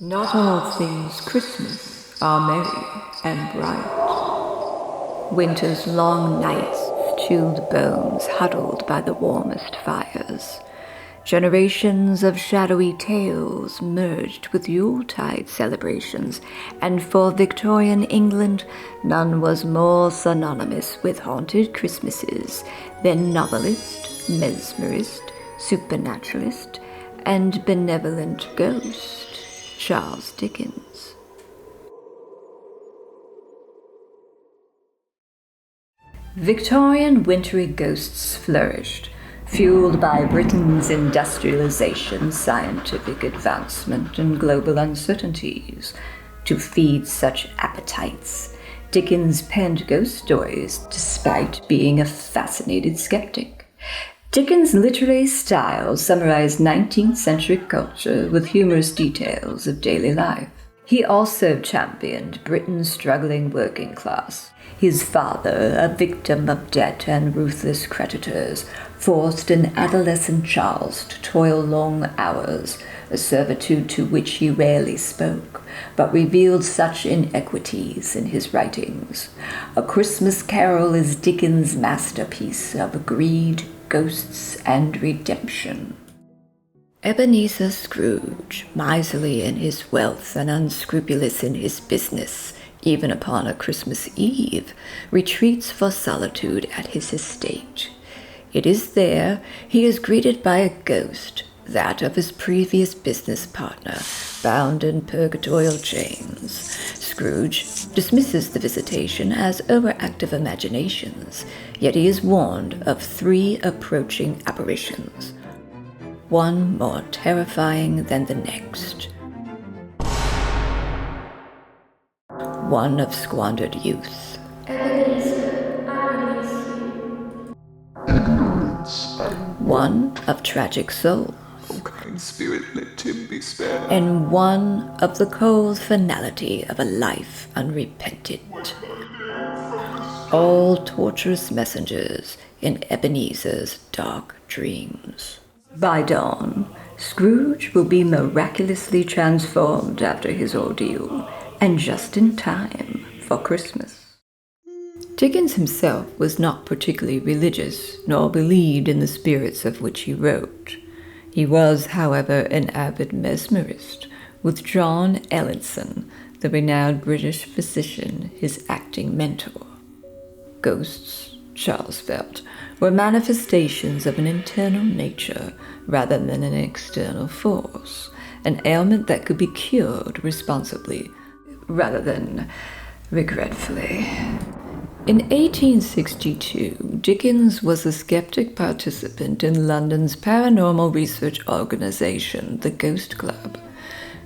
Not all things Christmas are merry and bright. Winter's long nights, chilled bones huddled by the warmest fires. Generations of shadowy tales merged with Yuletide celebrations, and for Victorian England, none was more synonymous with haunted Christmases than Novelist, Mesmerist, Supernaturalist, and benevolent ghost, Charles Dickens. Victorian wintry ghosts flourished, fueled by Britain's industrialization, scientific advancement, and global uncertainties. To feed such appetites, Dickens penned ghost stories despite being a fascinated skeptic. Dickens' literary style summarized 19th century culture with humorous details of daily life. He also championed Britain's struggling working class. His father, a victim of debt and ruthless creditors, forced an adolescent Charles to toil long hours, a servitude to which he rarely spoke, but revealed such inequities in his writings. A Christmas Carol is Dickens' masterpiece of greed, ghosts, and redemption. Ebenezer Scrooge, miserly in his wealth and unscrupulous in his business, even upon a Christmas Eve, retreats for solitude at his estate. It is there he is greeted by a ghost, that of his previous business partner, bound in purgatorial chains. Scrooge dismisses the visitation as overactive imaginations, yet he is warned of 3 approaching apparitions, one more terrifying than the next. One of squandered youth. One of tragic soul. O kind spirit, let him be spared. And one of the cold finality of a life unrepented. All torturous messengers in Ebenezer's dark dreams. By dawn, Scrooge will be miraculously transformed after his ordeal, and just in time for Christmas. Dickens himself was not particularly religious, nor believed in the spirits of which he wrote. He was, however, an avid mesmerist, with John Ellinson, the renowned British physician, his acting mentor. Ghosts, Charles felt, were manifestations of an internal nature rather than an external force, an ailment that could be cured responsibly rather than regretfully. In 1862, Dickens was a skeptic participant in London's paranormal research organization, the Ghost Club.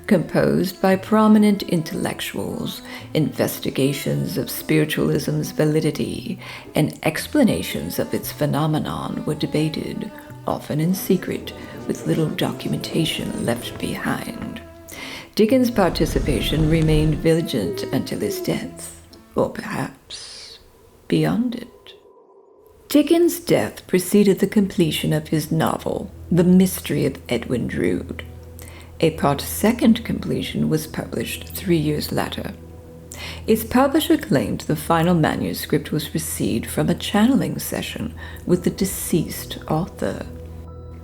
Composed by prominent intellectuals, investigations of spiritualism's validity and explanations of its phenomenon were debated, often in secret, with little documentation left behind. Dickens' participation remained vigilant until his death, or perhaps beyond it. Dickens' death preceded the completion of his novel, The Mystery of Edwin Drood. A part second completion was published 3 years later. Its publisher claimed the final manuscript was received from a channeling session with the deceased author.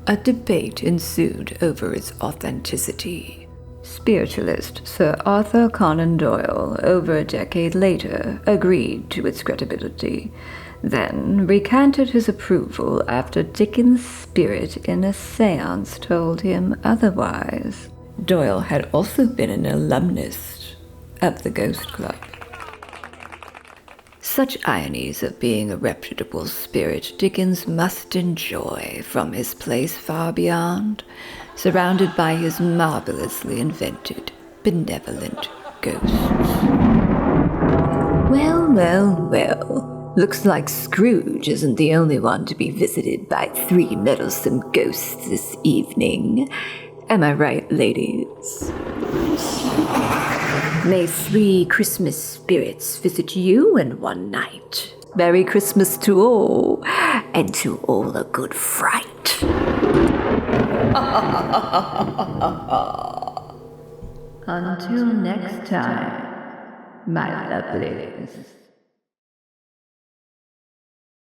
A debate ensued over its authenticity. Spiritualist Sir Arthur Conan Doyle, over a decade later, agreed to its credibility, then recanted his approval after Dickens' spirit in a séance told him otherwise. Doyle had also been an alumnus of the Ghost Club. Such ironies of being a reputable spirit Dickens must enjoy from his place far beyond, surrounded by his marvelously invented, benevolent ghosts. Well, looks like Scrooge isn't the only one to be visited by 3 meddlesome ghosts this evening. Am I right, ladies? May 3 Christmas spirits visit you in one night. Merry Christmas to all, and to all a good fright. Until next time, my lovelies.